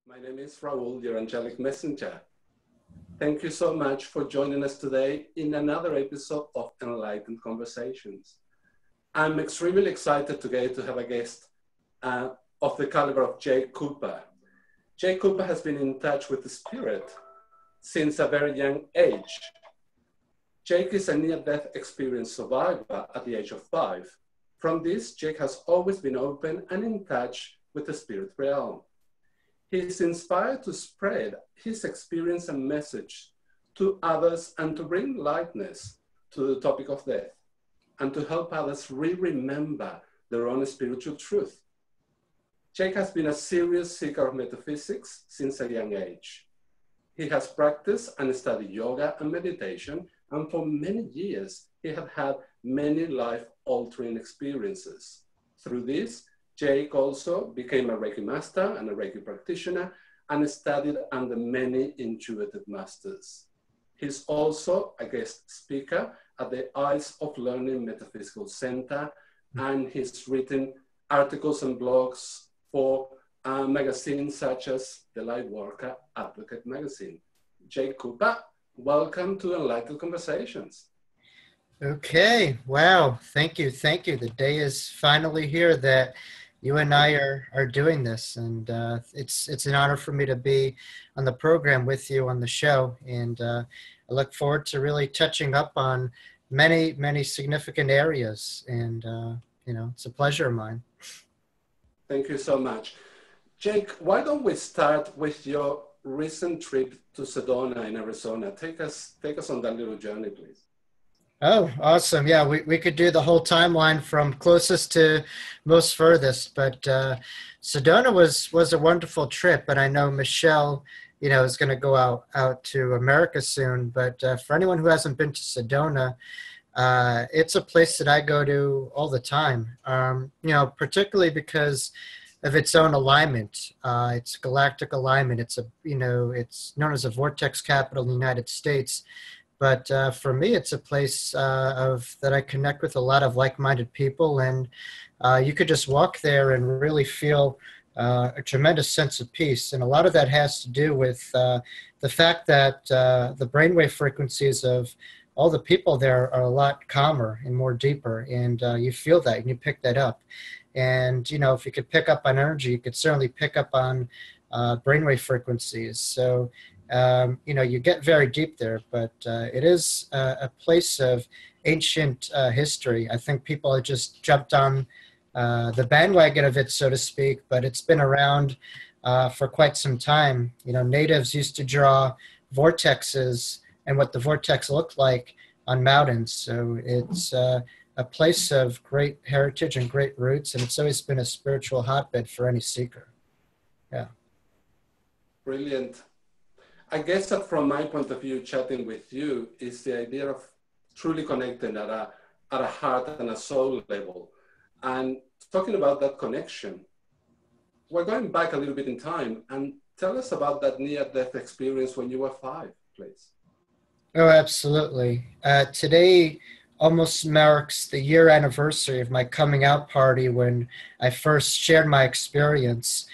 My name is Raul, your angelic messenger. Thank you so much for joining us today in another episode of Enlightened Conversations. I'm extremely excited today to have a guest of the caliber of Jake Cooper. Jake Cooper has been in touch with the spirit since a very young age. Jake is a near-death experience survivor at the age of 5. From this, Jake has always been open and in touch with the spirit realm. He is inspired to spread his experience and message to others and to bring lightness to the topic of death and to help others remember their own spiritual truth. Jake has been a serious seeker of metaphysics since a young age. He has practiced and studied yoga and meditation, and for many years, he had had many life-altering experiences. Through this, Jake also became a Reiki Master and a Reiki practitioner and studied under many intuitive masters. He's also a guest speaker at the Eyes of Learning Metaphysical Center, and he's written articles and blogs for magazines such as the Lightworker Advocate magazine. Jake Cooper, welcome to Enlightened Conversations. Okay, wow, thank you. The day is finally here that you and I are doing this, and it's an honor for me to be on the program with you on the show, and I look forward to really touching up on many significant areas, and it's a pleasure of mine. Thank you so much. Jake, why don't we start with your recent trip to Sedona in Arizona? Take us on that little journey, please. Oh, awesome. Yeah, we could do the whole timeline from closest to most furthest, but Sedona was a wonderful trip, and I know Michelle, is going to go out to America soon, but for anyone who hasn't been to Sedona, it's a place that I go to all the time, particularly because of its own alignment. It's galactic alignment. It's it's known as a vortex capital in the United States. But for me, it's a place that I connect with a lot of like-minded people, and you could just walk there and really feel a tremendous sense of peace. And a lot of that has to do with the fact that the brainwave frequencies of all the people there are a lot calmer and more deeper, and you feel that and you pick that up. And if you could pick up on energy, you could certainly pick up on brainwave frequencies. So you get very deep there, but it is a place of ancient history. I think people have just jumped on the bandwagon of it, so to speak, but it's been around for quite some time. Natives used to draw vortexes and what the vortex looked like on mountains. So it's a place of great heritage and great roots, and it's always been a spiritual hotbed for any seeker. Yeah. Brilliant. I guess that from my point of view, chatting with you is the idea of truly connecting at a heart and a soul level. And talking about that connection, we're going back a little bit in time, and tell us about that near-death experience when you were 5, please. Oh, absolutely. Today almost marks the year anniversary of my coming out party when I first shared my experience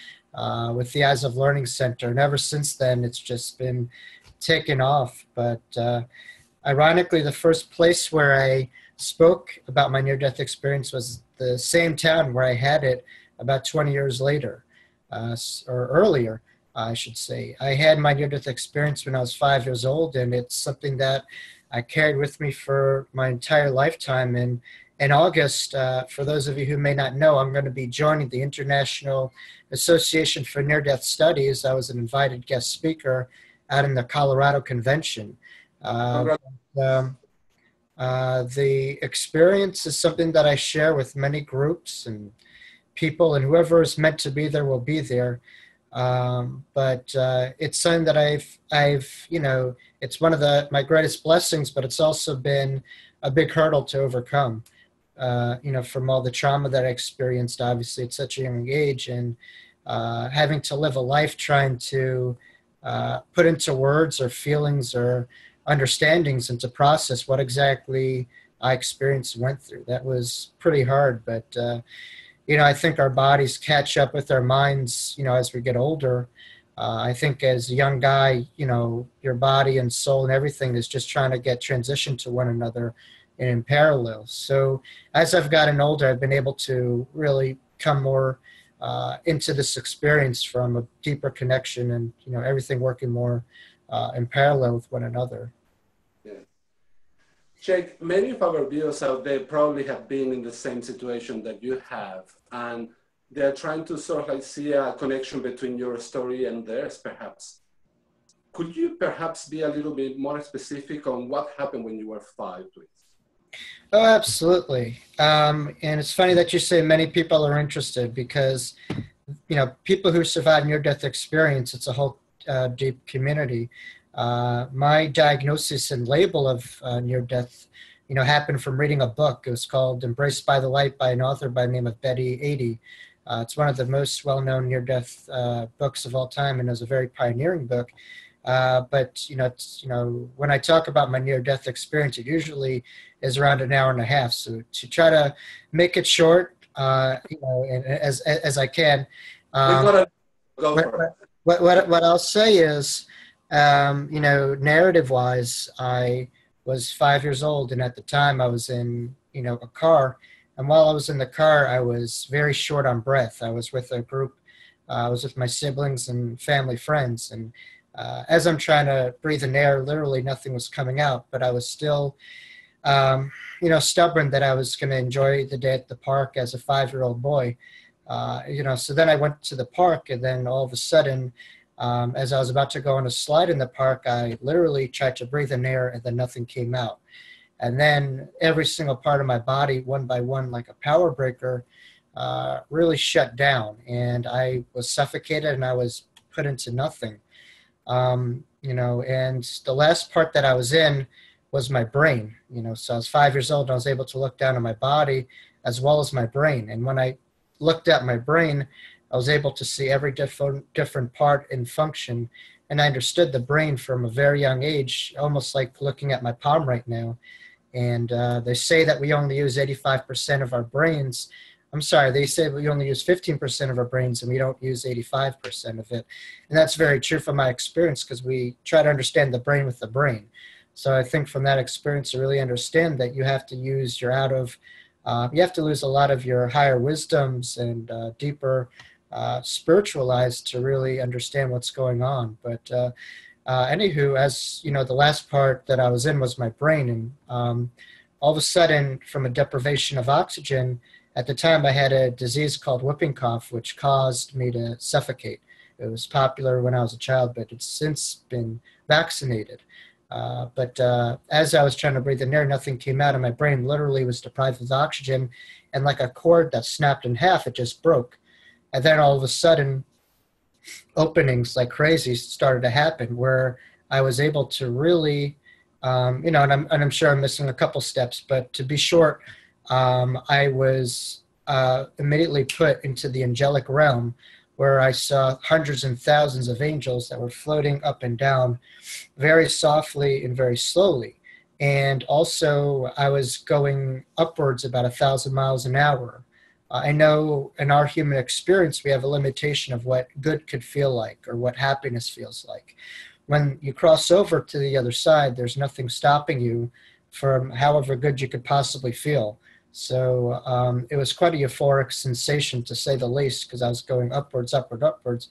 with the Eyes of Learning Center. And ever since then, it's just been taken off. But ironically, the first place where I spoke about my near-death experience was the same town where I had it about 20 years later, or earlier, I should say. I had my near-death experience when I was 5 years old, and it's something that I carried with me for my entire lifetime. And in August, for those of you who may not know, I'm going to be joining the International Association for Near-Death Studies. I was an invited guest speaker out in the Colorado convention. The experience is something that I share with many groups and people, and whoever is meant to be there will be there. But it's something that I've it's one of my greatest blessings, but it's also been a big hurdle to overcome. From all the trauma that I experienced, obviously, at such a young age, and having to live a life trying to put into words or feelings or understandings and to process what exactly I experienced and went through. That was pretty hard, but I think our bodies catch up with our minds, as we get older. I think as a young guy, your body and soul and everything is just trying to get transitioned to one another and in parallel. So as I've gotten older, I've been able to really come more into this experience from a deeper connection and, everything working more in parallel with one another. Yeah. Jake, many of our viewers out there probably have been in the same situation that you have, and they're trying to sort of like see a connection between your story and theirs, perhaps. Could you perhaps be a little bit more specific on what happened when you were 5, please? Oh, absolutely. And it's funny that you say many people are interested because, people who survive near-death experience, it's a whole deep community. My diagnosis and label of near-death, happened from reading a book. It was called Embraced by the Light by an author by the name of Betty Eadie. It's one of the most well-known near-death books of all time, and it was a very pioneering book. But when I talk about my near-death experience, it usually is around an hour and a half. So to try to make it short, and as I can, Go for it. What I'll say is, narrative-wise, I was 5 years old, and at the time I was in, a car. And while I was in the car, I was very short on breath. I was with a group. I was with my siblings and family friends. And as I'm trying to breathe in air, literally nothing was coming out. But I was still, stubborn that I was going to enjoy the day at the park as a 5-year-old boy. So then I went to the park, and then all of a sudden, as I was about to go on a slide in the park, I literally tried to breathe in air, and then nothing came out. And then every single part of my body, one by one, like a power breaker, really shut down. And I was suffocated, and I was put into nothing. And the last part that I was in was my brain. So I was 5 years old, and I was able to look down at my body as well as my brain. And when I looked at my brain, I was able to see every different part in function. And I understood the brain from a very young age, almost like looking at my palm right now. And they say that we only use 85% of our brains. I'm sorry, they say we only use 15% of our brains and we don't use 85% of it. And that's very true from my experience, because we try to understand the brain with the brain. So I think from that experience, to really understand that you have to use you have to lose a lot of your higher wisdoms and deeper spiritual eyes to really understand what's going on. But anywho, as the last part that I was in was my brain, and all of a sudden, from a deprivation of oxygen, at the time I had a disease called whooping cough, which caused me to suffocate. It was popular when I was a child, but it's since been vaccinated. But as I was trying to breathe in air, nothing came out, and my brain literally was deprived of oxygen, and like a cord that snapped in half, it just broke. And then all of a sudden, openings like crazy started to happen, where I was able to really, and I'm sure I'm missing a couple steps, but to be short, I was immediately put into the angelic realm, where I saw hundreds and thousands of angels that were floating up and down very softly and very slowly. And also I was going upwards about 1,000 miles an hour. I know in our human experience, we have a limitation of what good could feel like or what happiness feels like. When you cross over to the other side, there's nothing stopping you from however good you could possibly feel. So it was quite a euphoric sensation, to say the least, because I was going upwards, upwards.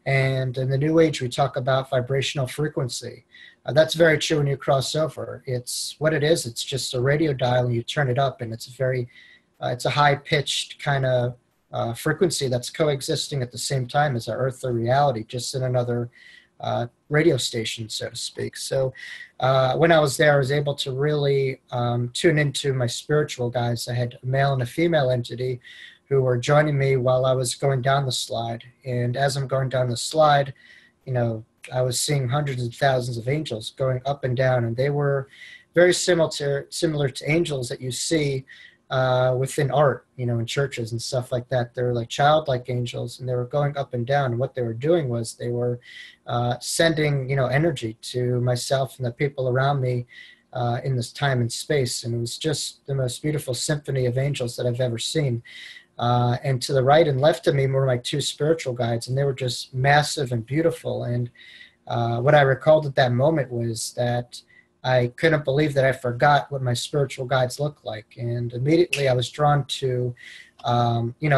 And in the New Age, we talk about vibrational frequency. That's very true when you cross over. It's what it is. It's just a radio dial, and you turn it up, and it's it's a high-pitched kind of frequency that's coexisting at the same time as our earthly reality, just in another radio station, so to speak. So when I was there, I was able to really tune into my spiritual guides. I had a male and a female entity who were joining me while I was going down the slide. And as I'm going down the slide, I was seeing hundreds of thousands of angels going up and down, and they were very similar to angels that you see within art, in churches and stuff like that. They were like childlike angels, and they were going up and down. And what they were doing was they were sending, energy to myself and the people around me in this time and space. And it was just the most beautiful symphony of angels that I've ever seen. And to the right and left of me were my two spiritual guides, and they were just massive and beautiful. And what I recalled at that moment was that I couldn't believe that I forgot what my spiritual guides looked like. And immediately I was drawn to,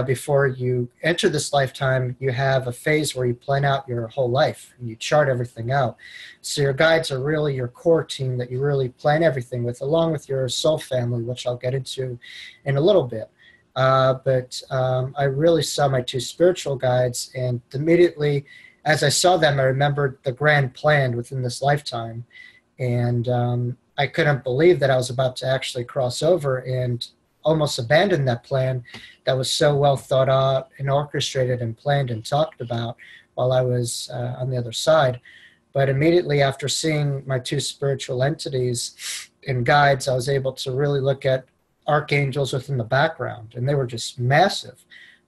before you enter this lifetime, you have a phase where you plan out your whole life and you chart everything out. So your guides are really your core team that you really plan everything with, along with your soul family, which I'll get into in a little bit. But I really saw my two spiritual guides, and immediately as I saw them, I remembered the grand plan within this lifetime. And I couldn't believe that I was about to actually cross over and almost abandon that plan that was so well thought out and orchestrated and planned and talked about while I was on the other side. But immediately after seeing my two spiritual entities and guides, I was able to really look at archangels within the background, and they were just massive.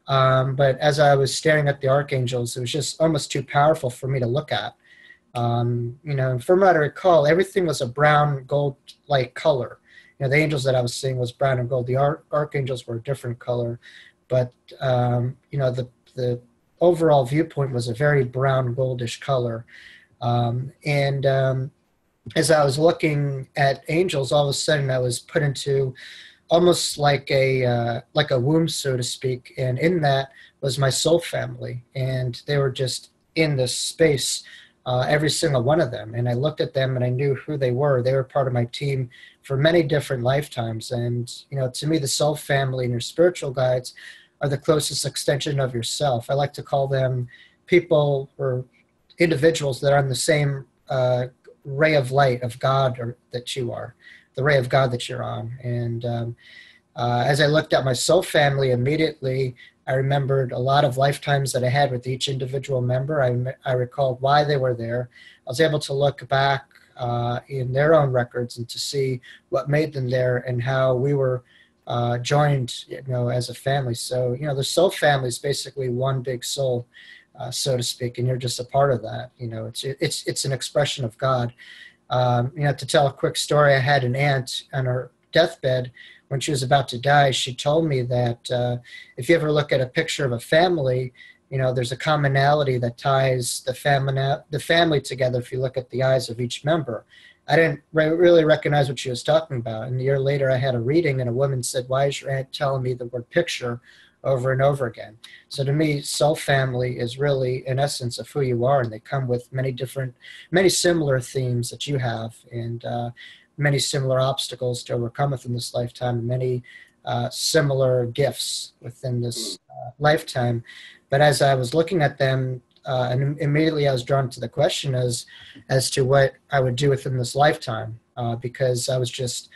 But as I was staring at the archangels, it was just almost too powerful for me to look at. From what I recall, everything was a brown gold-like color. The angels that I was seeing was brown and gold. The archangels were a different color, but the overall viewpoint was a very brown goldish color. As I was looking at angels, all of a sudden I was put into almost like a womb, so to speak, and in that was my soul family, and they were just in this space. Every single one of them. And I looked at them and I knew who they were. They were part of my team for many different lifetimes. And, to me, the soul family and your spiritual guides are the closest extension of yourself. I like to call them people or individuals that are on the same ray of light of God that you are, the ray of God that you're on. And as I looked at my soul family, immediately I remembered a lot of lifetimes that I had with each individual member. I recalled why they were there. I was able to look back in their own records and to see what made them there and how we were joined, as a family. So, the soul family is basically one big soul, so to speak, and you're just a part of that. It's an expression of God. To tell a quick story, I had an aunt on her deathbed. When she was about to die, she told me that if you ever look at a picture of a family, there's a commonality that ties the family together if you look at the eyes of each member. I didn't really recognize what she was talking about. And a year later, I had a reading, and a woman said, "Why is your aunt telling me the word picture over and over again?" So to me, soul family is really an essence of who you are, and they come with many similar themes that you have, and many similar obstacles to overcome within this lifetime, many similar gifts within this lifetime. But as I was looking at them, and immediately I was drawn to the question as to what I would do within this lifetime, because I was just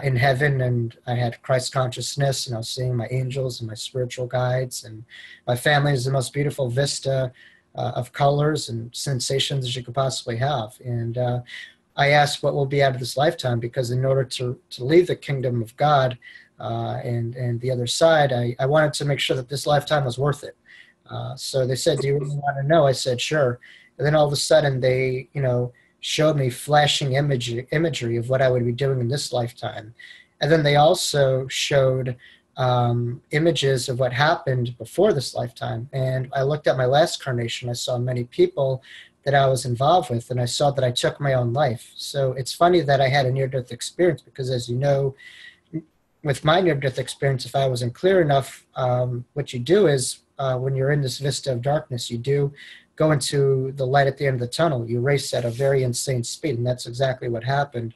in heaven and I had Christ consciousness, and I was seeing my angels and my spiritual guides, and my family is the most beautiful vista of colors and sensations that you could possibly have. And I asked what will be out of this lifetime, because in order to leave the kingdom of God and the other side, I wanted to make sure that this lifetime was worth it. So they said, "Do you really want to know?" I said, "Sure." And then all of a sudden they, showed me flashing imagery of what I would be doing in this lifetime. And then they also showed images of what happened before this lifetime. And I looked at my last carnation. I saw many people that I was involved with, and I saw that I took my own life. So it's funny that I had a near-death experience, because as you know, with my near-death experience, if I wasn't clear enough, what you do is when you're in this vista of darkness, you do go into the light at the end of the tunnel. You race at a very insane speed, and that's exactly what happened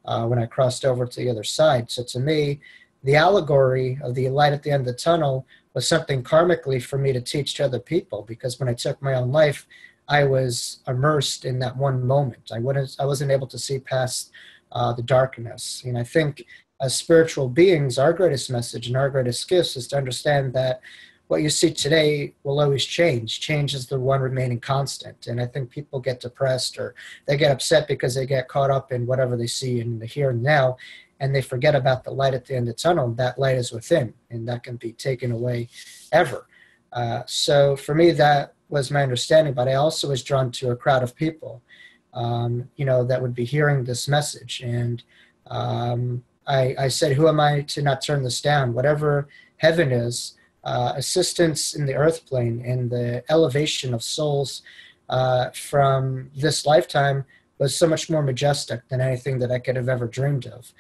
when I crossed over to the other side. So to me, the allegory of the light at the end of the tunnel was something karmically for me to teach to other people, because when I took my own life, I was immersed in that one moment. I wasn't able to see past the darkness. And I think as spiritual beings, our greatest message and our greatest gift is to understand that what you see today will always change. Change is the one remaining constant. And I think people get depressed or they get upset because they get caught up in whatever they see in the here and now, and they forget about the light at the end of the tunnel. That light is within, and that can be taken away ever. So for me, that was my understanding, but I also was drawn to a crowd of people, that would be hearing this message. And I said, who am I to not turn this down? Whatever heaven is, assistance in the earth plane and the elevation of souls from this lifetime was so much more majestic than anything that I could have ever dreamed of.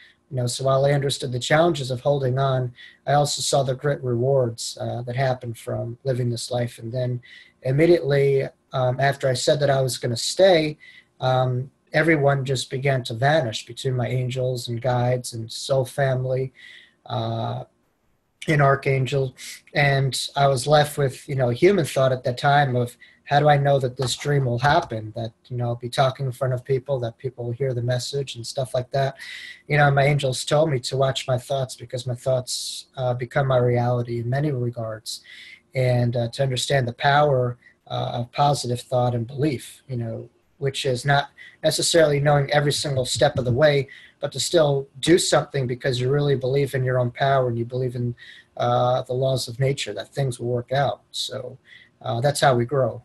So while I understood the challenges of holding on, I also saw the great rewards that happened from living this life. And then immediately after I said that I was going to stay, everyone just began to vanish between my angels and guides and soul family, an archangel. And I was left with, a human thought at that time of, how do I know that this dream will happen? That, I'll be talking in front of people, that people will hear the message and stuff like that. My angels told me to watch my thoughts, because my thoughts become my reality in many regards. And to understand the power of positive thought and belief, which is not necessarily knowing every single step of the way, but to still do something because you really believe in your own power and you believe in the laws of nature, that things will work out. So that's how we grow.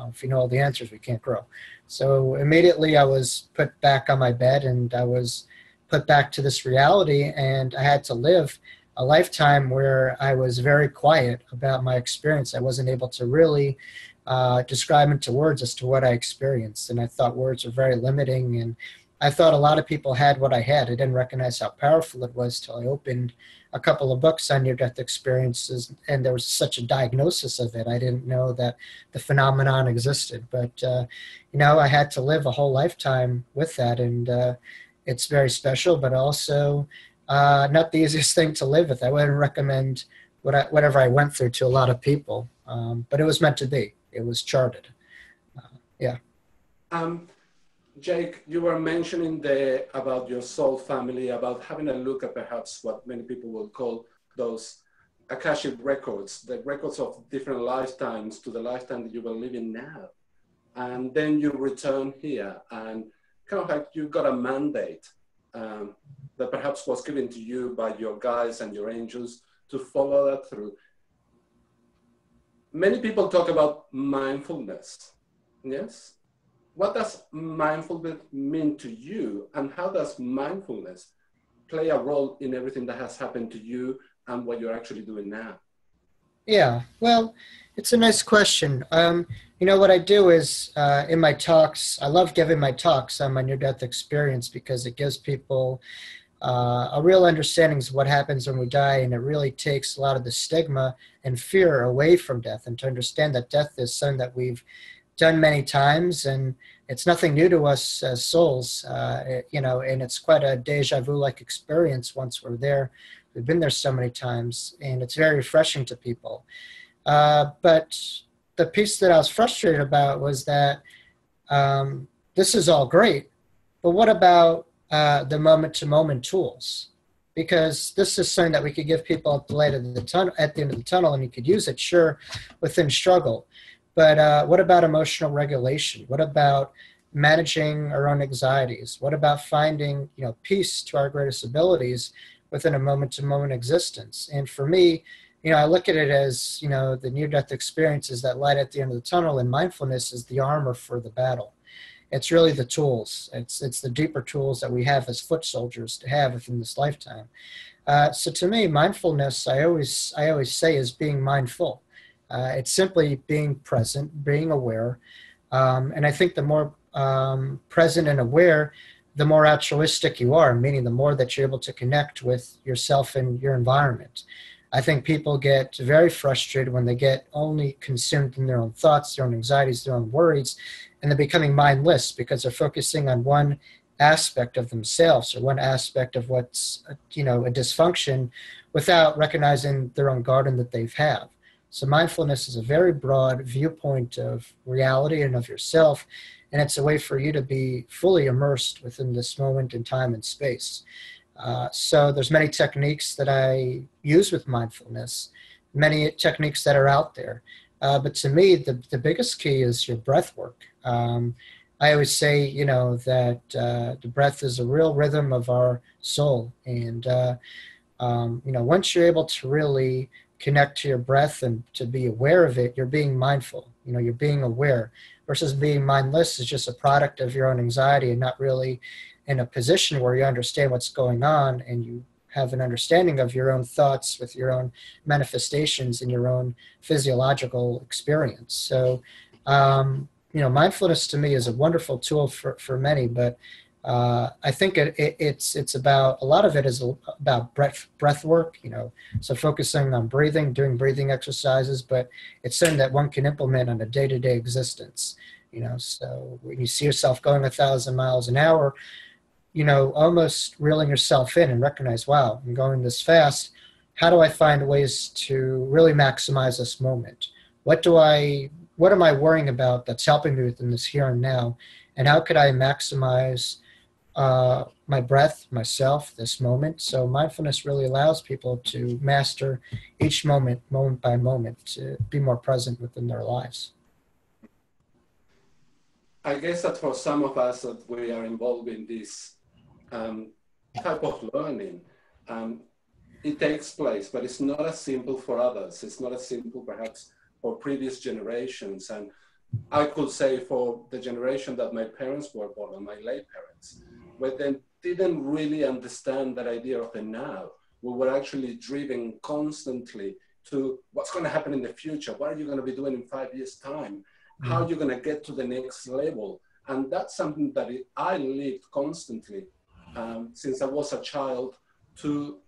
If you know all the answers, we can't grow. So immediately I was put back on my bed and I was put back to this reality, and I had to live a lifetime where I was very quiet about my experience. I wasn't able to really describe into words as to what I experienced, and I thought words were very limiting, and I thought a lot of people had what I had. I didn't recognize how powerful it was till I opened a couple of books on near-death experiences, and there was such a diagnosis of it. I didn't know that the phenomenon existed, but I had to live a whole lifetime with that, and it's very special, but also not the easiest thing to live with. I wouldn't recommend whatever I went through to a lot of people, but it was meant to be. It was charted. Yeah. Jake, you were mentioning about your soul family, about having a look at perhaps what many people will call those Akashic records, the records of different lifetimes to the lifetime that you were living now. And then you return here and kind of like you got a mandate that perhaps was given to you by your guides and your angels to follow that through. Many people talk about mindfulness, yes? What does mindfulness mean to you, and how does mindfulness play a role in everything that has happened to you and what you're actually doing now? Yeah, well, it's a nice question. What I do is in my talks, I love giving my talks on my near-death experience because it gives people a real understanding of what happens when we die, and it really takes a lot of the stigma and fear away from death, and to understand that death is something that we've done many times, and it's nothing new to us as souls, and it's quite a deja vu-like experience once we're there. We've been there so many times, and it's very refreshing to people. But the piece that I was frustrated about was that this is all great, but what about the moment-to-moment tools? Because this is something that we could give people at the end of the tunnel, and you could use it, sure, within struggle. But what about emotional regulation? What about managing our own anxieties? What about finding, peace to our greatest abilities within a moment-to-moment existence? And for me, I look at it as, the near-death experience is that light at the end of the tunnel, and mindfulness is the armor for the battle. It's really the tools. It's the deeper tools that we have as foot soldiers to have within this lifetime. So to me, mindfulness, I always say, is being mindful. It's simply being present, being aware. And I think the more present and aware, the more altruistic you are, meaning the more that you're able to connect with yourself and your environment. I think people get very frustrated when they get only consumed in their own thoughts, their own anxieties, their own worries, and they're becoming mindless because they're focusing on one aspect of themselves or one aspect of what's, a dysfunction, without recognizing their own garden that they've had. So mindfulness is a very broad viewpoint of reality and of yourself, and it's a way for you to be fully immersed within this moment in time and space. So there's many techniques that I use with mindfulness, many techniques that are out there. But to me, the biggest key is your breath work. I always say, that the breath is a real rhythm of our soul. And, once you're able to really connect to your breath and to be aware of it, you're being mindful. You're being aware, versus being mindless is just a product of your own anxiety and not really in a position where you understand what's going on and you have an understanding of your own thoughts with your own manifestations and your own physiological experience. So, mindfulness to me is a wonderful tool for many, but I think it's about, a lot of it is about breath work, so focusing on breathing, doing breathing exercises, but it's something that one can implement on a day-to-day existence, so when you see yourself going 1,000 miles an hour, almost reeling yourself in and recognize, wow, I'm going this fast. How do I find ways to really maximize this moment? What am I worrying about that's helping me within this here and now? And how could I maximize my breath, myself, this moment? So mindfulness really allows people to master each moment, moment by moment, to be more present within their lives. I guess that for some of us that we are involved in this type of learning, it takes place, but it's not as simple for others. It's not as simple perhaps for previous generations. And I could say for the generation that my parents were born, or my late parents, where they didn't really understand that idea of the now. We were actually driven constantly to what's going to happen in the future. What are you going to be doing in 5 years' time? How are you going to get to the next level? And that's something that I lived constantly since I was a child to,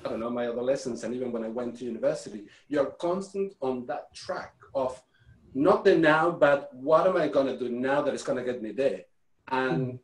I don't know, my adolescence, and even when I went to university. You're constant on that track of not the now, but what am I going to do now that is going to get me there? And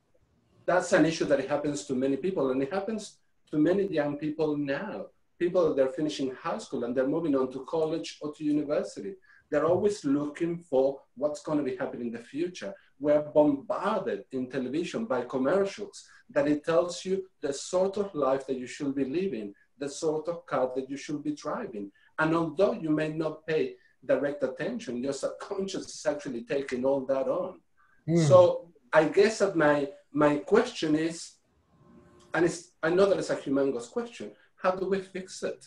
that's an issue that happens to many people, and it happens to many young people now. People, they're finishing high school and they're moving on to college or to university. They're always looking for what's going to be happening in the future. We're bombarded in television by commercials that it tells you the sort of life that you should be living, the sort of car that you should be driving. And although you may not pay direct attention, your subconscious is actually taking all that on. So I guess that my question is, and I know that it's a humongous question, how do we fix it?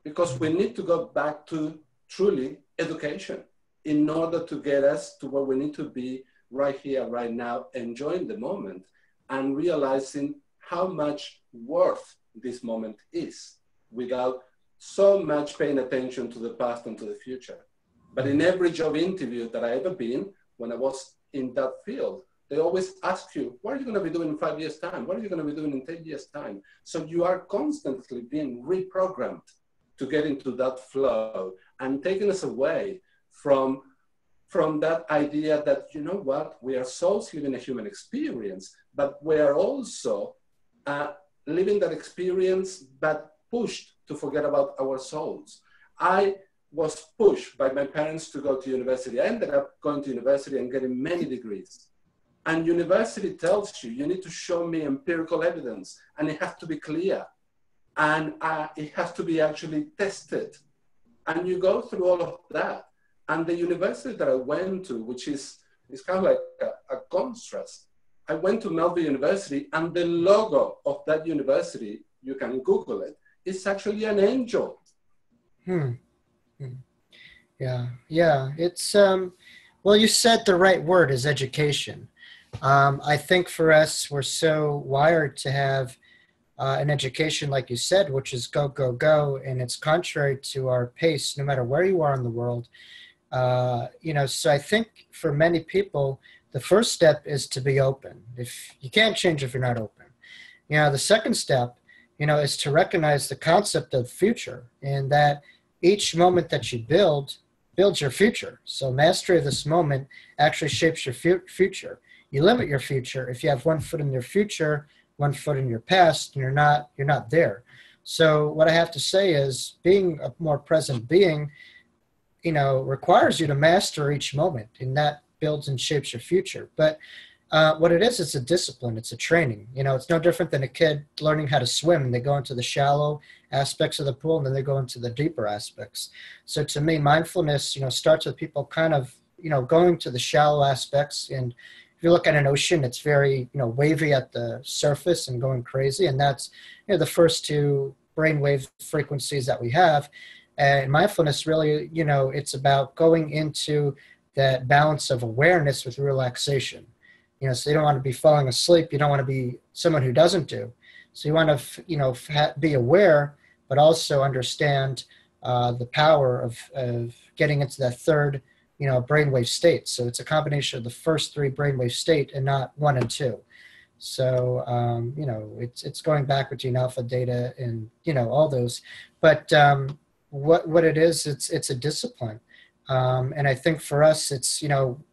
Because we need to go back to truly education in order to get us to where we need to be right here, right now, enjoying the moment and realizing how much worth this moment is without so much paying attention to the past and to the future. But in every job interview that I ever been, when I was in that field, they always ask you, what are you going to be doing in 5 years' time? What are you going to be doing in 10 years' time? So you are constantly being reprogrammed to get into that flow and taking us away from that idea that, you know what, we are souls living a human experience, but we are also living that experience, but pushed to forget about our souls. I was pushed by my parents to go to university. I ended up going to university and getting many degrees. And university tells you, you need to show me empirical evidence, and it has to be clear. And it has to be actually tested. And you go through all of that. And the university that I went to, which is kind of like a contrast, I went to Melbourne University, and the logo of that university, you can Google it, is actually an angel. Yeah. It's, well, you said the right word is education. I think for us, we're so wired to have an education, like you said, which is go, go, go, and it's contrary to our pace, no matter where you are in the world. So I think for many people, the first step is to be open. If you can't change if you're not open. The second step, is to recognize the concept of future, and that each moment that you builds your future. So mastery of this moment actually shapes your future. You limit your future if you have 1 foot in your future, 1 foot in your past, and you're not there. So what I have to say is, being a more present being, requires you to master each moment, and that builds and shapes your future. But what it is, it's a discipline, it's a training. It's no different than a kid learning how to swim, and they go into the shallow aspects of the pool, and then they go into the deeper aspects. So to me, mindfulness, starts with people kind of, going to the shallow aspects. And if you look at an ocean, it's very, wavy at the surface and going crazy. And that's, the first 2 brainwave frequencies that we have. And mindfulness really, it's about going into that balance of awareness with relaxation. So you don't want to be falling asleep. You don't want to be someone who doesn't do. So you want to, be aware, but also understand the power of getting into that third, brainwave state. So it's a combination of the first three brainwave state and not one and two. So, it's going back between alpha, data, and, all those. But what it is, it's a discipline. And I think for us, it's,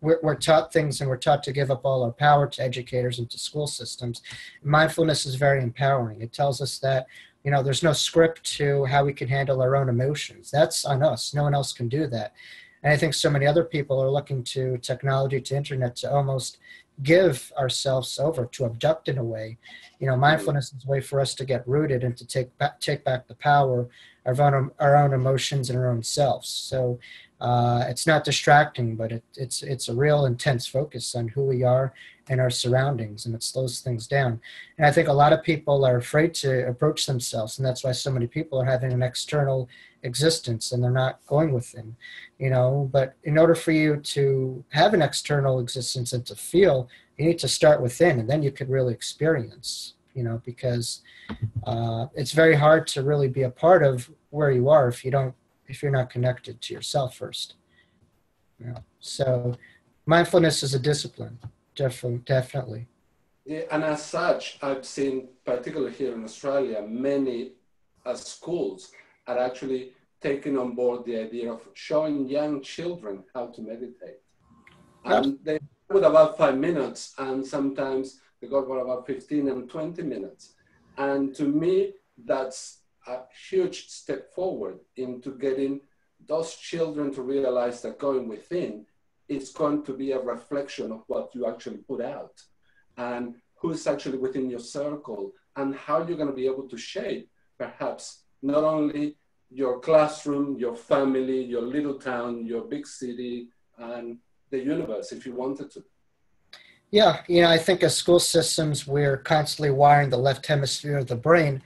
we're taught things and we're taught to give up all our power to educators and to school systems. Mindfulness is very empowering. It tells us that, there's no script to how we can handle our own emotions. That's on us. No one else can do that. And I think so many other people are looking to technology, to internet, to almost give ourselves over, to abduct in a way. Mindfulness is a way for us to get rooted and to take back the power of our own emotions and our own selves. So it's not distracting, but it's a real intense focus on who we are and our surroundings, and it slows things down. And I think a lot of people are afraid to approach themselves, and that's why so many people are having an external existence and they're not going within. But in order for you to have an external existence and to feel, you need to start within, and then you could really experience, because it's very hard to really be a part of where you are if you're not connected to yourself first. So mindfulness is a discipline, definitely. Yeah, and as such, I've seen, particularly here in Australia, many schools are actually taking on board the idea of showing young children how to meditate. And they with about 5 minutes, and sometimes they go for about 15 and 20 minutes. And to me, that's a huge step forward into getting those children to realize that going within is going to be a reflection of what you actually put out, and who's actually within your circle, and how you're going to be able to shape perhaps not only your classroom, your family, your little town, your big city, and the universe if you wanted to. Yeah, I think as school systems, we're constantly wiring the left hemisphere of the brain,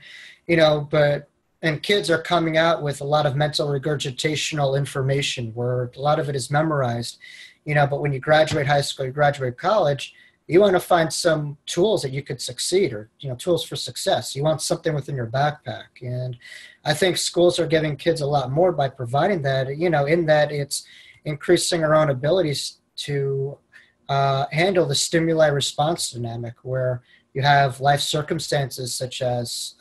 and kids are coming out with a lot of mental regurgitational information where a lot of it is memorized, but when you graduate high school, you graduate college, you want to find some tools that you could succeed, or, tools for success. You want something within your backpack. And I think schools are giving kids a lot more by providing that, in that it's increasing our own abilities to handle the stimuli response dynamic, where you have life circumstances such as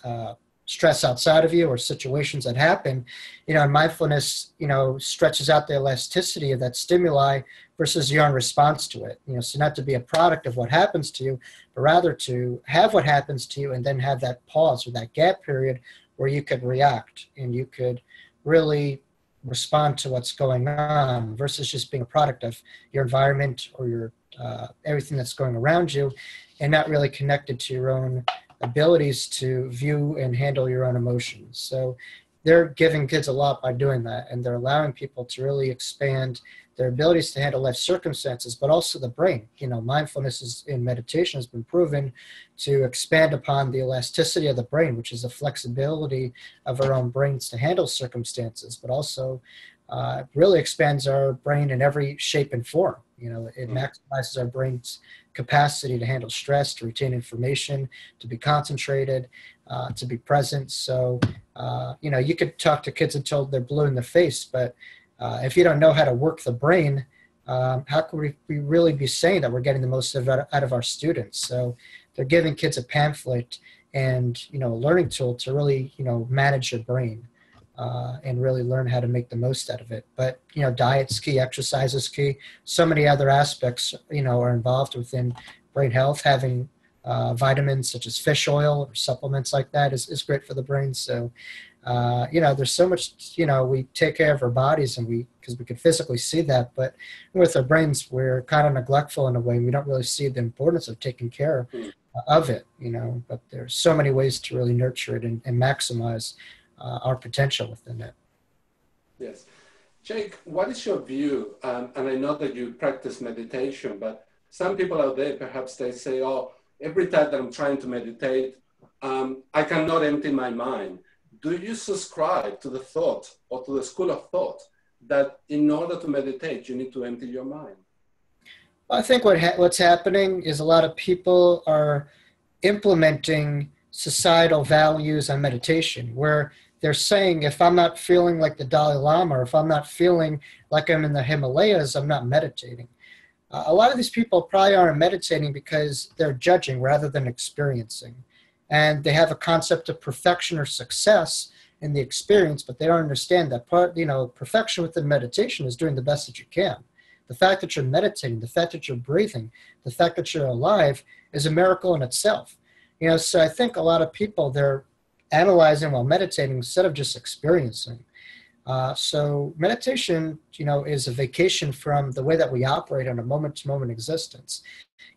stress outside of you or situations that happen, and mindfulness, stretches out the elasticity of that stimuli versus your own response to it. So not to be a product of what happens to you, but rather to have what happens to you and then have that pause or that gap period where you could react and you could really respond to what's going on versus just being a product of your environment or your everything that's going around you, and not really connected to your own abilities to view and handle your own emotions. So they're giving kids a lot by doing that, and they're allowing people to really expand their abilities to handle life circumstances, but also the brain. Mindfulness in meditation has been proven to expand upon the elasticity of the brain, which is the flexibility of our own brains to handle circumstances, but also really expands our brain in every shape and form. It maximizes our brain's capacity to handle stress, to retain information, to be concentrated, to be present. So, you could talk to kids until they're blue in the face, but if you don't know how to work the brain, how can we really be saying that we're getting the most out of our students? So they're giving kids a pamphlet and, a learning tool to really, manage your brain. And really learn how to make the most out of it. But, diet's key, exercise is key. So many other aspects, are involved within brain health. Having vitamins such as fish oil or supplements like that is great for the brain. So, there's so much, we take care of our bodies because we can physically see that. But with our brains, we're kind of neglectful in a way. We don't really see the importance of taking care of it, but there's so many ways to really nurture it and maximize our potential within it. Yes. Jake, what is your view? And I know that you practice meditation, but some people out there, perhaps they say, oh, every time that I'm trying to meditate, I cannot empty my mind. Do you subscribe to the thought or to the school of thought that in order to meditate, you need to empty your mind? I think what's happening is a lot of people are implementing societal values on meditation, where they're saying if I'm not feeling like the Dalai Lama, or if I'm not feeling like I'm in the Himalayas, I'm not meditating. A lot of these people probably aren't meditating because they're judging rather than experiencing. And they have a concept of perfection or success in the experience, but they don't understand that perfection within meditation is doing the best that you can. The fact that you're meditating, the fact that you're breathing, the fact that you're alive is a miracle in itself. So I think a lot of people, they're analyzing while meditating instead of just experiencing. So meditation, is a vacation from the way that we operate on a moment-to-moment existence.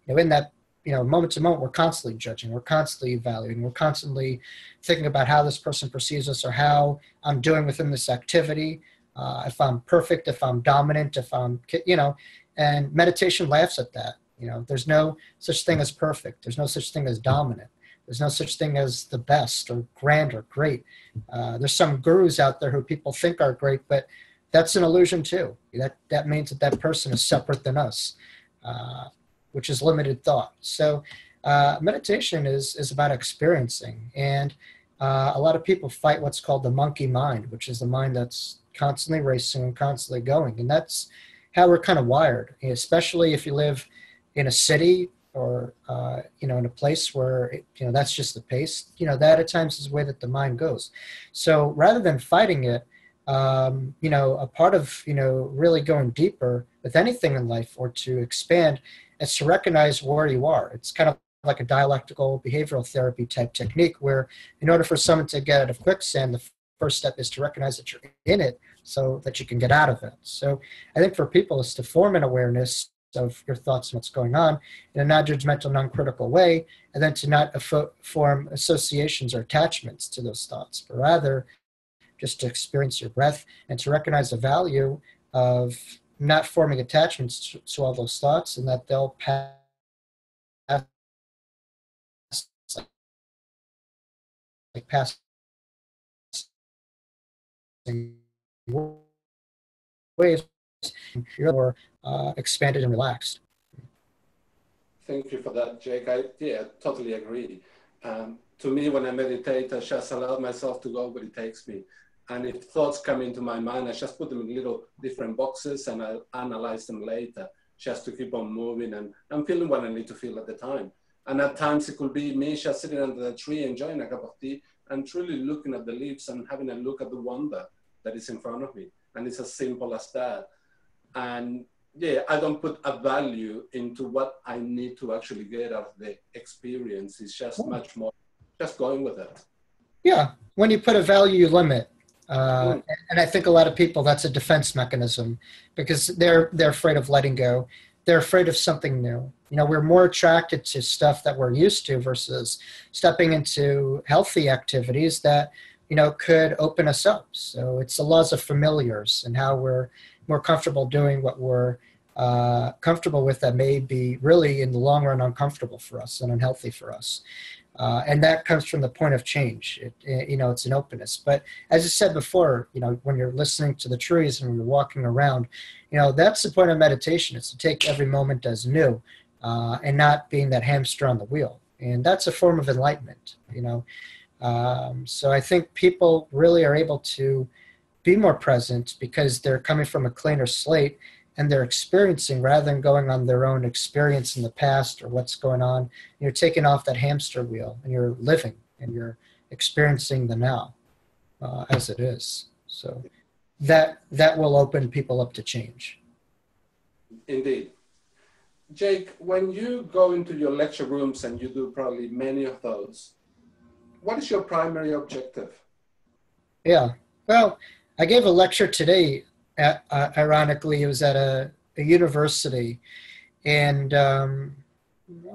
In that, moment-to-moment, we're constantly judging, we're constantly evaluating, we're constantly thinking about how this person perceives us or how I'm doing within this activity, if I'm perfect, if I'm dominant, if I'm, and meditation laughs at that. There's no such thing as perfect. There's no such thing as dominant. There's no such thing as the best or grand or great. There's some gurus out there who people think are great, but that's an illusion too. That means that person is separate than us, which is limited thought. So meditation is about experiencing. And a lot of people fight what's called the monkey mind, which is the mind that's constantly racing and constantly going. And that's how we're kind of wired, especially if you live in a city or, in a place where, that's just the pace, that at times is the way that the mind goes. So rather than fighting it, a part of, really going deeper with anything in life or to expand is to recognize where you are. It's kind of like a dialectical behavioral therapy type technique where in order for someone to get out of quicksand, the first step is to recognize that you're in it so that you can get out of it. So I think for people is to form an awareness of your thoughts and what's going on in a non-judgmental, non-critical way, and then to not form associations or attachments to those thoughts, but rather just to experience your breath and to recognize the value of not forming attachments to all those thoughts, and that they'll pass waves, you're more expanded and relaxed. Thank you for that, Jake. I totally agree. To me, when I meditate, I just allow myself to go where it takes me. And if thoughts come into my mind, I just put them in little different boxes and I'll analyze them later just to keep on moving. And I'm feeling what I need to feel at the time. And at times it could be me just sitting under the tree, enjoying a cup of tea and truly looking at the leaves and having a look at the wonder that is in front of me. And it's as simple as that. And I don't put a value into what I need to actually get out of the experience. It's just much more just going with it. Yeah, when you put a value, you limit. And I think a lot of people, that's a defense mechanism because they're afraid of letting go. They're afraid of something new. We're more attracted to stuff that we're used to versus stepping into healthy activities that, could open us up. So it's the laws of familiars and how we're more comfortable doing what we're comfortable with that may be really in the long run uncomfortable for us and unhealthy for us. And that comes from the point of change. It's an openness. But as I said before, when you're listening to the trees and you're walking around, that's the point of meditation. It's to take every moment as new and not being that hamster on the wheel. And that's a form of enlightenment, So I think people really are able to be more present because they're coming from a cleaner slate and they're experiencing rather than going on their own experience in the past or what's going on. You're taking off that hamster wheel and you're living and you're experiencing the now as it is. So that will open people up to change. Indeed. Jake, when you go into your lecture rooms, and you do probably many of those, what is your primary objective? Yeah, well, I gave a lecture today. Ironically, it was at a university, and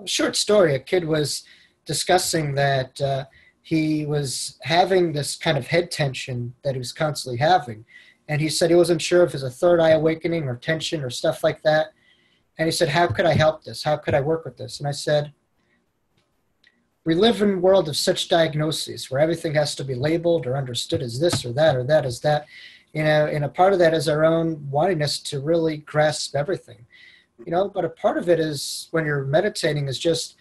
short story, a kid was discussing that he was having this kind of head tension that he was constantly having, and he said he wasn't sure if it was a third eye awakening or tension or stuff like that, and he said, how could I help this? How could I work with this? And I said, we live in a world of such diagnoses where everything has to be labeled or understood as this or that as that. And a part of that is our own wantingness to really grasp everything, but a part of it is when you're meditating is just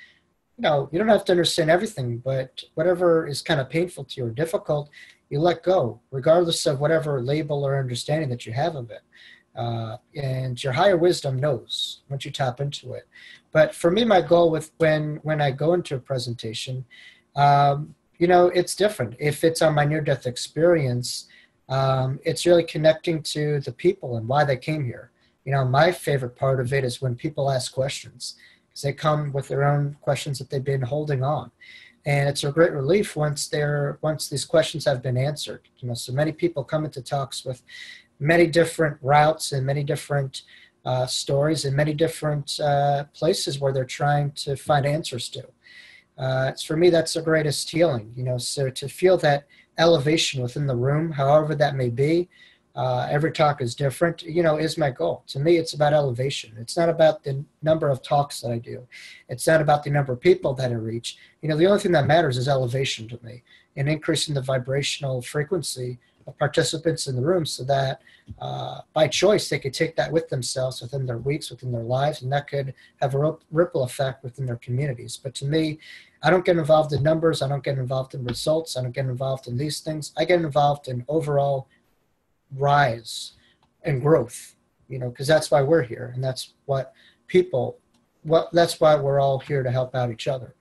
you don't have to understand everything, but whatever is kind of painful to you or difficult, you let go, regardless of whatever label or understanding that you have of it. And your higher wisdom knows once you tap into it. But for me, my goal with when I go into a presentation, it's different. If it's on my near-death experience, it's really connecting to the people and why they came here. My favorite part of it is when people ask questions, because they come with their own questions that they've been holding on. And it's a great relief once these questions have been answered. So many people come into talks with many different routes and many different stories and many different places where they're trying to find answers to. For me, that's the greatest healing, so to feel that elevation within the room, however that may be, every talk is different, is my goal. To me, it's about elevation. It's not about the number of talks that I do. It's not about the number of people that I reach. The only thing that matters is elevation to me, and increasing the vibrational frequency of participants in the room so that by choice they could take that with themselves within their weeks, within their lives, and that could have a ripple effect within their communities. But to me, I don't get involved in numbers. I don't get involved in results. I don't get involved in these things. I get involved in overall rise and growth, because that's why we're here, and that's that's why we're all here to help out each other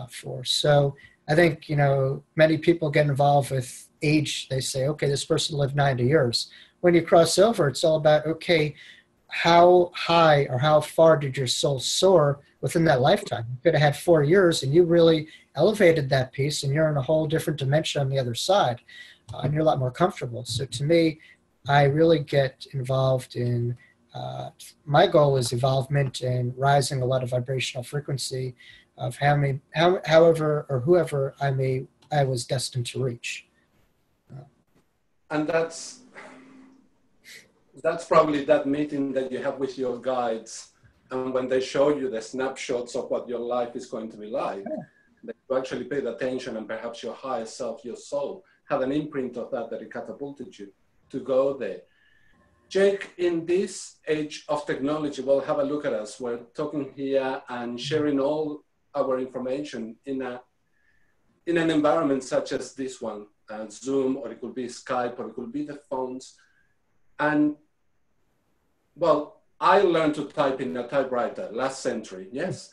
for. So I think, many people get involved with age. They say, okay, this person lived 90 years. When you cross over, it's all about, okay, how high or how far did your soul soar within that lifetime? You could have had 4 years and you really elevated that piece, and you're in a whole different dimension on the other side, and you're a lot more comfortable. So to me, I really get involved in, my goal is evolvement and rising a lot of vibrational frequency of however or whoever I was destined to reach. And that's probably that meeting that you have with your guides, and when they show you the snapshots of what your life is going to be like, that you actually paid attention, and perhaps your higher self, your soul, had an imprint of that it catapulted you to go there. Jake, in this age of technology, well, have a look at us. We're talking here and sharing all our information in an environment such as this one, Zoom, or it could be Skype, or it could be the phones. And well, I learned to type in a typewriter last century, yes.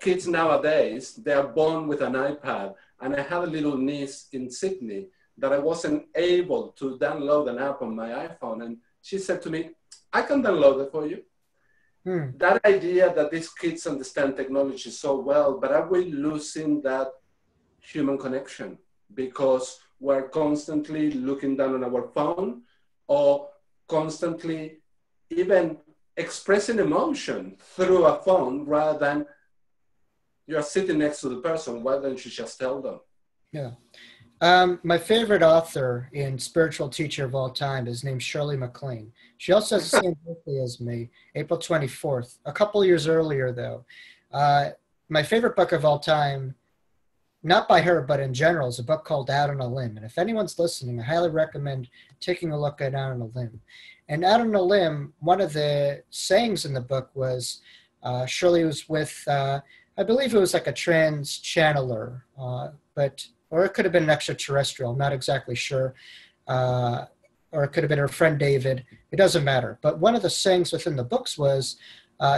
Kids nowadays, they are born with an iPad. And I had a little niece in Sydney that I wasn't able to download an app on my iPhone. And she said to me, I can download it for you. That idea that these kids understand technology so well, but are we losing that human connection because we're constantly looking down on our phone, or constantly even expressing emotion through a phone rather than you're sitting next to the person? Why don't you just tell them? Yeah. My favorite author and spiritual teacher of all time is named Shirley MacLaine. She also has the same birthday as me, April 24th. A couple of years earlier, though. My favorite book of all time, not by her, but in general, is a book called Out on a Limb. And if anyone's listening, I highly recommend taking a look at Out on a Limb. And Out on a Limb, one of the sayings in the book was, Shirley was with, I believe it was like a trans channeler, or it could have been an extraterrestrial, I'm not exactly sure. Or it could have been her friend David. It doesn't matter. But one of the sayings within the books was,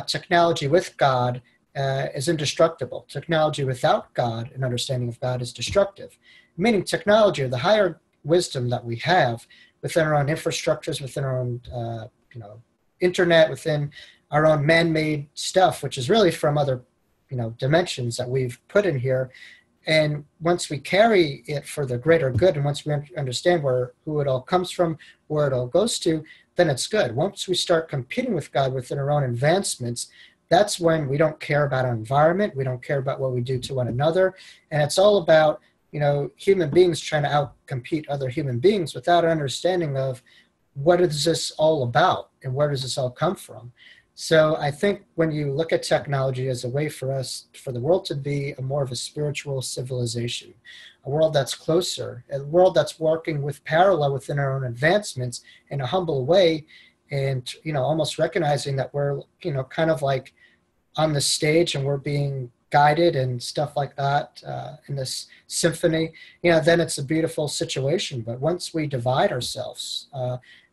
technology with God is indestructible. Technology without God and understanding of God is destructive. Meaning technology, or the higher wisdom that we have within our own infrastructures, within our own internet, within our own man-made stuff, which is really from other dimensions that we've put in here. And once we carry it for the greater good, and once we understand who it all comes from, where it all goes to, then it's good. Once we start competing with God within our own advancements, that's when we don't care about our environment. We don't care about what we do to one another. And it's all about, human beings trying to out-compete other human beings without an understanding of what is this all about and where does this all come from. So I think when you look at technology as a way for the world to be more of a spiritual civilization, a world that's closer, a world that's working with parallel within our own advancements in a humble way, and, almost recognizing that we're, kind of like on the stage and we're being guided and stuff like that in this symphony, then it's a beautiful situation. But once we divide ourselves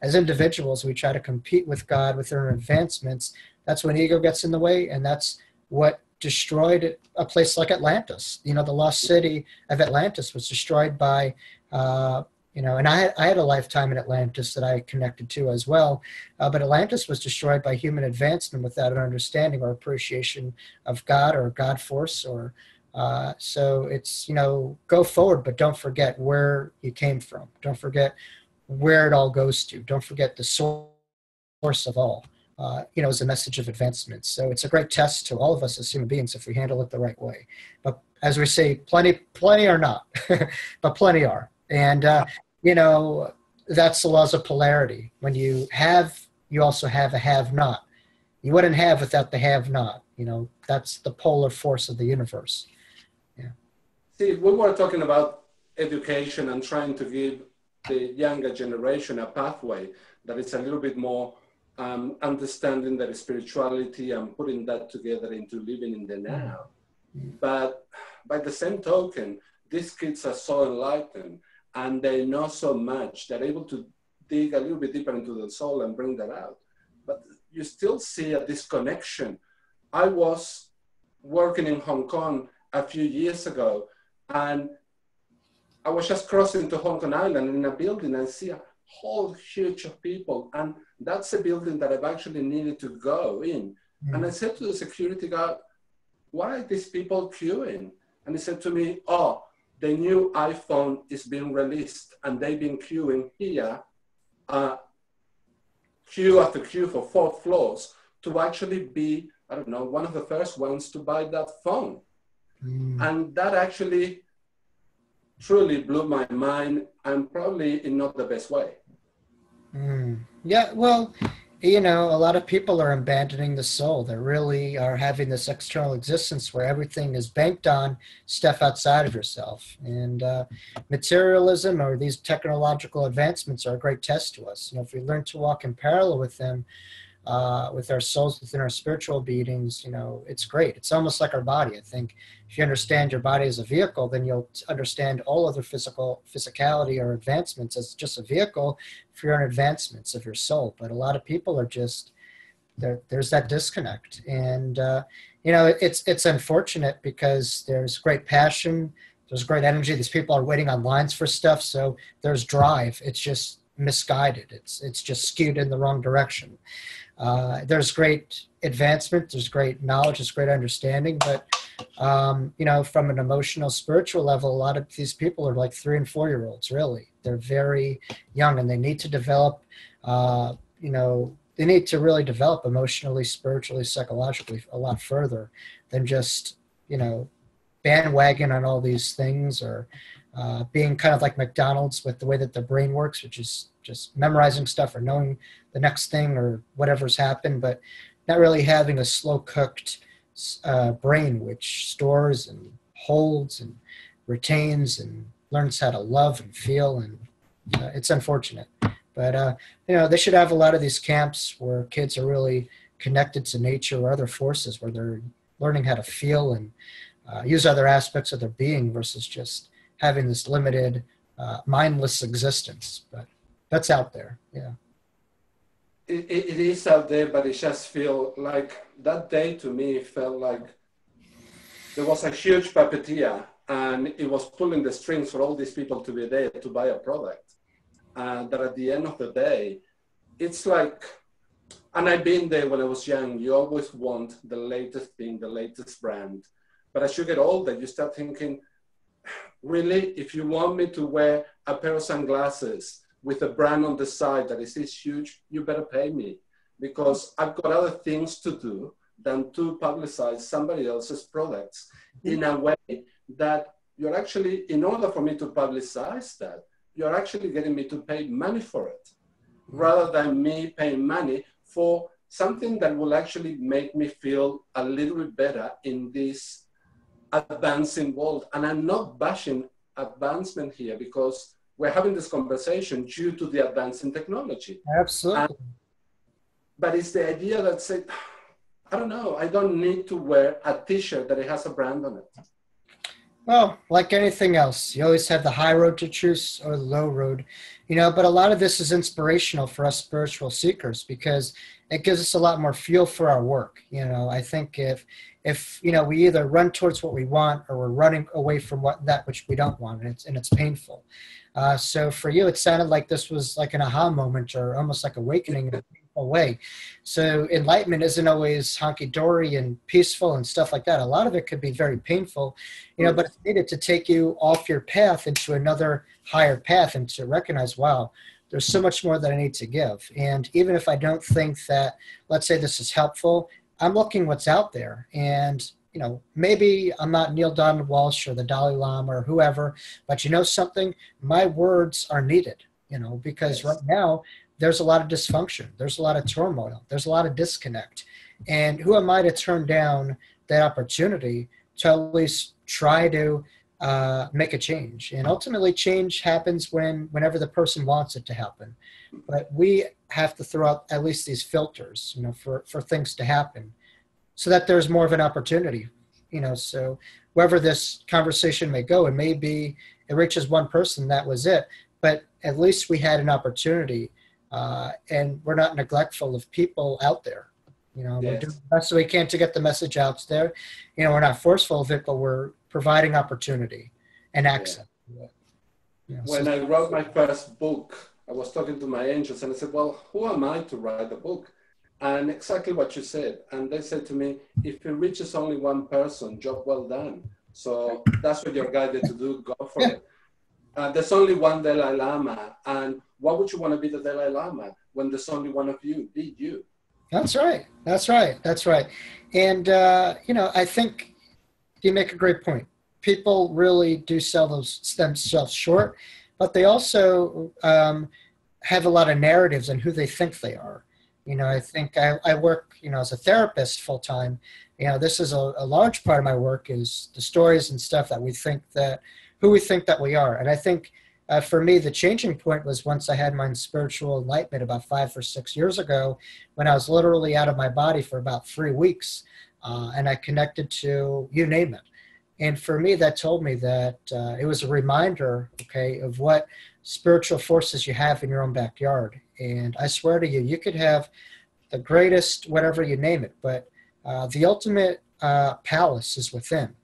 as individuals, we try to compete with God with our advancements. That's when ego gets in the way, and that's what destroyed a place like Atlantis. The lost city of Atlantis was destroyed by and I had a lifetime in Atlantis that I connected to as well. But Atlantis was destroyed by human advancement without an understanding or appreciation of God or God force. So it's, go forward, but don't forget where you came from. Don't forget where it all goes to. Don't forget the source of all, is a message of advancement. So it's a great test to all of us as human beings if we handle it the right way. But as we say, plenty are not, but plenty are. And, that's the laws of polarity. When you have, you also have a have-not. You wouldn't have without the have-not. That's the polar force of the universe. Yeah. See, we were talking about education and trying to give the younger generation a pathway that is a little bit more understanding their spirituality and putting that together into living in the now. Mm-hmm. But by the same token, these kids are so enlightened and they know so much. They're able to dig a little bit deeper into the soul and bring that out. But you still see a disconnection. I was working in Hong Kong a few years ago, and I was just crossing to Hong Kong Island in a building and see a whole huge of people. And that's a building that I've actually needed to go in. Mm. And I said to the security guard, why are these people queuing? And he said to me, oh, the new iPhone is being released and they've been queuing here, queue after queue for 4 floors to actually be, I don't know, one of the first ones to buy that phone. Mm. And that actually truly blew my mind, and probably in not the best way. Mm. Yeah, well, a lot of people are abandoning the soul. They really are having this external existence where everything is banked on stuff outside of yourself. And materialism or these technological advancements are a great test to us. If we learn to walk in parallel with them, with our souls within our spiritual beings, it's great. It's almost like our body. I think if you understand your body as a vehicle, then you'll understand all other physicality or advancements as just a vehicle for your own advancements of your soul. But a lot of people are just, there's that disconnect. And, it's unfortunate because there's great passion, there's great energy. These people are waiting on lines for stuff. So there's drive. It's just misguided. It's just skewed in the wrong direction. There's great advancement, there's great knowledge, there's great understanding, but from an emotional, spiritual level, a lot of these people are like 3 and 4 year olds, really. They're very young and they need to develop, they need to really develop emotionally, spiritually, psychologically a lot further than just, bandwagon on all these things or being kind of like McDonald's with the way that their brain works, which is just memorizing stuff or knowing the next thing or whatever's happened, but not really having a slow-cooked brain which stores and holds and retains and learns how to love and feel. And it's unfortunate. But, they should have a lot of these camps where kids are really connected to nature or other forces where they're learning how to feel and use other aspects of their being versus just having this limited, mindless existence. But that's out there, yeah. It is out there, but it just feels like that day to me felt like there was a huge puppeteer and it was pulling the strings for all these people to be there to buy a product. And that at the end of the day, it's like, and I've been there when I was young, you always want the latest thing, the latest brand. But as you get older, you start thinking, really, if you want me to wear a pair of sunglasses with a brand on the side that is this huge, you better pay me because I've got other things to do than to publicize somebody else's products in a way that you're actually, in order for me to publicize that, you're actually getting me to pay money for it rather than me paying money for something that will actually make me feel a little bit better in this advancing world. And I'm not bashing advancement here because we're having this conversation due to the advance in technology. Absolutely. But it's the idea that said, I don't know, I don't need to wear a t-shirt that it has a brand on it. Well, like anything else, you always have the high road to choose or the low road, but a lot of this is inspirational for us spiritual seekers because it gives us a lot more fuel for our work. I think if we either run towards what we want or we're running away from that which we don't want, and it's painful. So for you, it sounded like this was like an aha moment or almost like awakening in a painful way. So enlightenment isn't always honky-dory and peaceful and stuff like that. A lot of it could be very painful, but it's needed to take you off your path into another higher path and to recognize, wow, there's so much more that I need to give. And even if I don't think that, let's say this is helpful, I'm looking what's out there. And, maybe I'm not Neil Donald Walsh or the Dalai Lama or whoever, but something, my words are needed, because right now there's a lot of dysfunction. There's a lot of turmoil. There's a lot of disconnect. And who am I to turn down that opportunity to at least try to make a change? And ultimately change happens whenever the person wants it to happen. But we have to throw out at least these filters, for things to happen so that there's more of an opportunity, so wherever this conversation may go, it reaches one person, that was it. But at least we had an opportunity and we're not neglectful of people out there. We're doing the best we can to get the message out there. We're not forceful of it, but we're providing opportunity and access. When I wrote my first book, I was talking to my angels and I said, well, who am I to write a book? And exactly what you said. And they said to me, if it reaches only one person, job well done. So that's what you're guided to do. Go for it. There's only one Dalai Lama. And why would you want to be the Dalai Lama when there's only one of you? Be you. That's right. And, I think you make a great point. People really do sell themselves short, but they also have a lot of narratives on who they think they are. I think I work, as a therapist full time. This is a large part of my work is the stories and stuff that who we think that we are. And I think for me, the changing point was once I had my spiritual enlightenment about 5 or 6 years ago, when I was literally out of my body for about 3 weeks, and I connected to you name it. And for me, that told me that it was a reminder, of what spiritual forces you have in your own backyard. And I swear to you, you could have the greatest, whatever you name it, but the ultimate palace is within.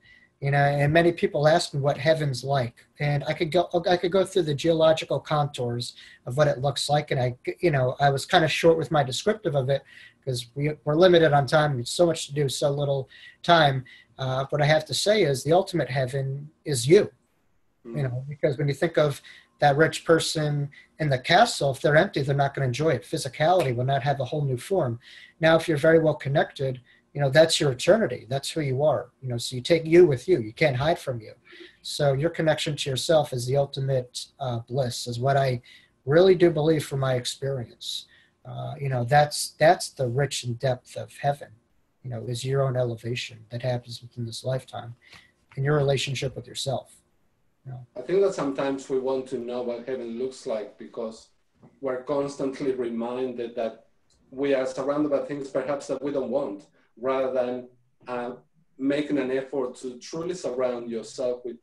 And many people ask me what heaven's like, and I could go through the geological contours of what it looks like, and I was kind of short with my descriptive of it because we're limited on time. There's so much to do, so little time. What I have to say is the ultimate heaven is you. Because when you think of that rich person in the castle, if they're empty, they're not going to enjoy it. Physicality will not have a whole new form. Now, if you're very well connected, that's your eternity. That's who you are. So you take you with you. You can't hide from you. So your connection to yourself is the ultimate bliss, is what I really do believe from my experience. That's the rich and depth of heaven, is your own elevation that happens within this lifetime in your relationship with yourself. I think that sometimes we want to know what heaven looks like because we're constantly reminded that we are surrounded by things perhaps that we don't want, rather than making an effort to truly surround yourself with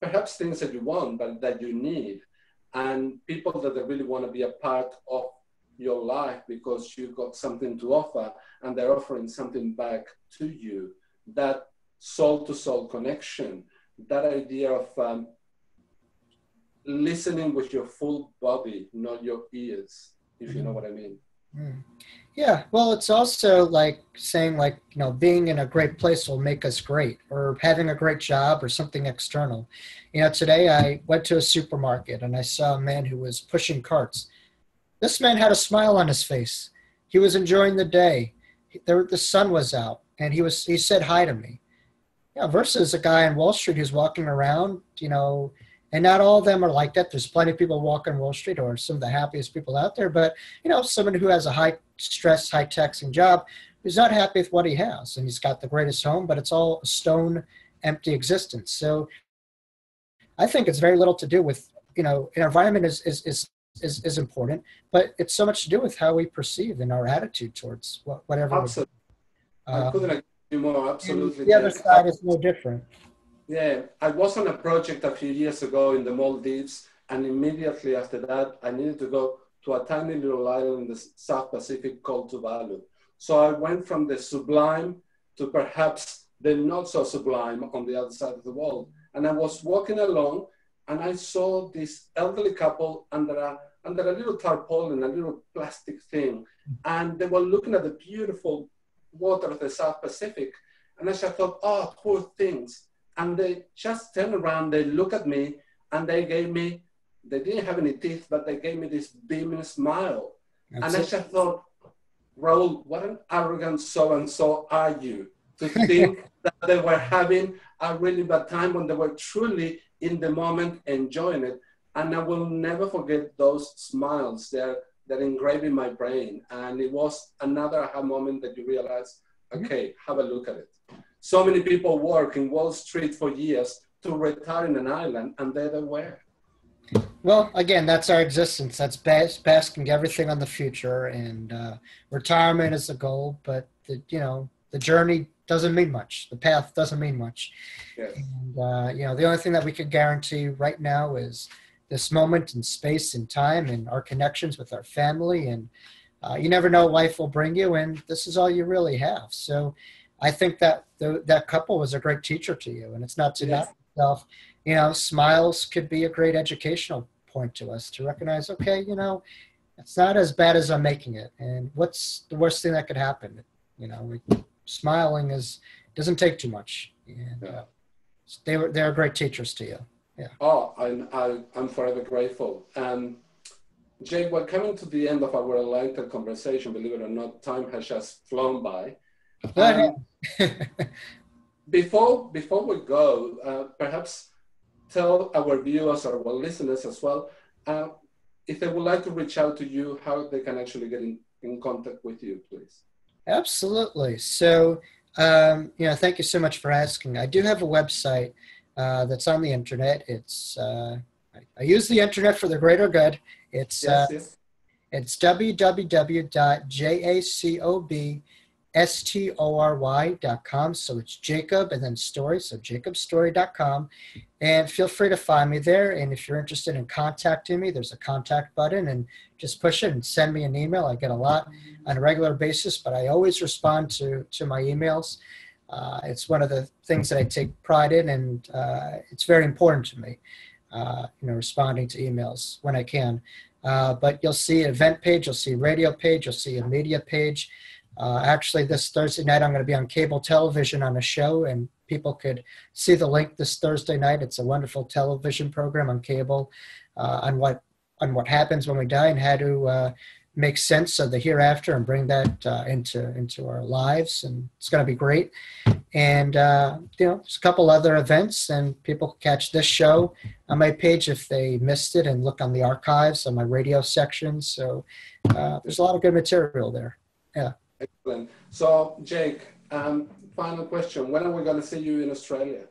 perhaps things that you want, but that you need, and people that really want to be a part of your life because you've got something to offer and they're offering something back to you. That soul-to-soul connection, that idea of listening with your full body, not your ears, if you know what I mean. Yeah, well, it's also like saying being in a great place will make us great, or having a great job or something external. Today I went to a supermarket and I saw a man who was pushing carts. This man had a smile on his face. He was enjoying the day. The sun was out and he said hi to me. Versus a guy on Wall Street who's walking around, and not all of them are like that. There's plenty of people walking Wall Street who are some of the happiest people out there. But, someone who has a high-stress, high-taxing job who's not happy with what he has. And he's got the greatest home, but it's all a stone, empty existence. So I think it's very little to do with, an environment is important, but it's so much to do with how we perceive and our attitude towards whatever. Absolutely. I couldn't agree with you more, absolutely. The other side is no different. Yeah, I was on a project a few years ago in the Maldives, and immediately after that, I needed to go to a tiny little island in the South Pacific called Tuvalu. So I went from the sublime to perhaps the not so sublime on the other side of the world. And I was walking along, and I saw this elderly couple under a little tarpaulin, a little plastic thing, and they were looking at the beautiful water of the South Pacific. And I just thought, oh, poor things. And they just turned around, they looked at me, and they didn't have any teeth, but they gave me this beaming smile. And I just thought, Raul, what an arrogant so-and-so are you to think that they were having a really bad time when they were truly in the moment enjoying it. And I will never forget those smiles. They're engraved in my brain. And it was another aha moment that you realize, okay, have a look at it. So many people work in Wall Street for years to retire in an island, and there they were. Well, again, that's our existence. That's basking everything on the future, and retirement is the goal. But the journey doesn't mean much. The path doesn't mean much. Yes. And the only thing that we could guarantee right now is this moment in space and time, and our connections with our family. And you never know what life will bring you, and this is all you really have. So I think that that couple was a great teacher to you, and it's not to knock yourself. Smiles could be a great educational point to us to recognize, okay, it's not as bad as I'm making it. And what's the worst thing that could happen? Smiling doesn't take too much. And they're great teachers to you. Yeah. Oh, I'm forever grateful. Jake, we're coming to the end of our Enlightened conversation. Believe it or not, time has just flown by. Before we go, perhaps tell our viewers or our listeners as well, if they would like to reach out to you, how they can actually get in contact with you, please. Absolutely. So, thank you so much for asking. I do have a website that's on the internet. It's I use the internet for the greater good. It's it's www.jacobstory.com. So it's Jacob and then story. So jacobstory.com. And feel free to find me there. And if you're interested in contacting me, there's a contact button, and just push it and send me an email. I get a lot on a regular basis, but I always respond to my emails. It's one of the things that I take pride in, and it's very important to me, responding to emails when I can. But you'll see an event page, you'll see a radio page, you'll see a media page. Actually, this Thursday night, I'm going to be on cable television on a show, and people could see the link this Thursday night. It's a wonderful television program on cable on what happens when we die and how to make sense of the hereafter and bring that into our lives. And it's going to be great. And, there's a couple other events, and people can catch this show on my page if they missed it, and look on the archives on my radio section. So there's a lot of good material there. Yeah. Excellent. So, Jake, final question. When are we going to see you in Australia?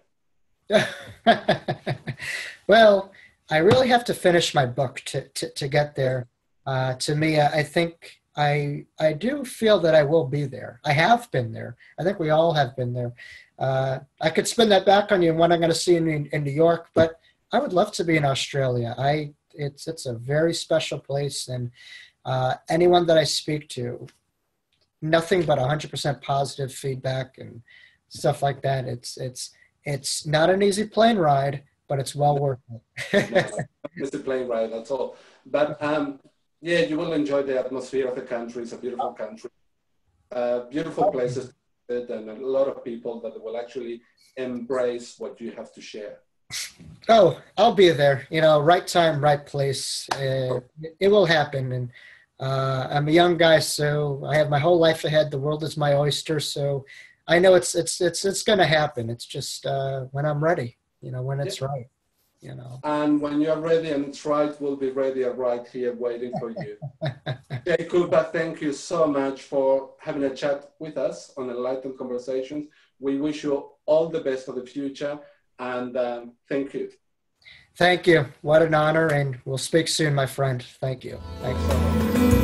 Well, I really have to finish my book to get there. To me, I think I do feel that I will be there. I have been there. I think we all have been there. I could spin that back on you when I'm going to see you in New York, but I would love to be in Australia. It's a very special place, and anyone that I speak to, nothing but 100% positive feedback and stuff like that. It's not an easy plane ride, but it's well worth it. It's a plane ride, that's all. But you will enjoy the atmosphere of the country. It's a beautiful country, beautiful places, and a lot of people that will actually embrace what you have to share. Oh, I'll be there. Right time, right place. It will happen. And I'm a young guy, so I have my whole life ahead. The world is my oyster, so I know it's going to happen. It's just when I'm ready, when it's right. And when you're ready and it's right, we'll be ready right here waiting for you. Jay Cooper, thank you so much for having a chat with us on Enlightened Conversations. We wish you all the best for the future, and thank you. Thank you. What an honor, and we'll speak soon, my friend. Thank you. Thanks so much.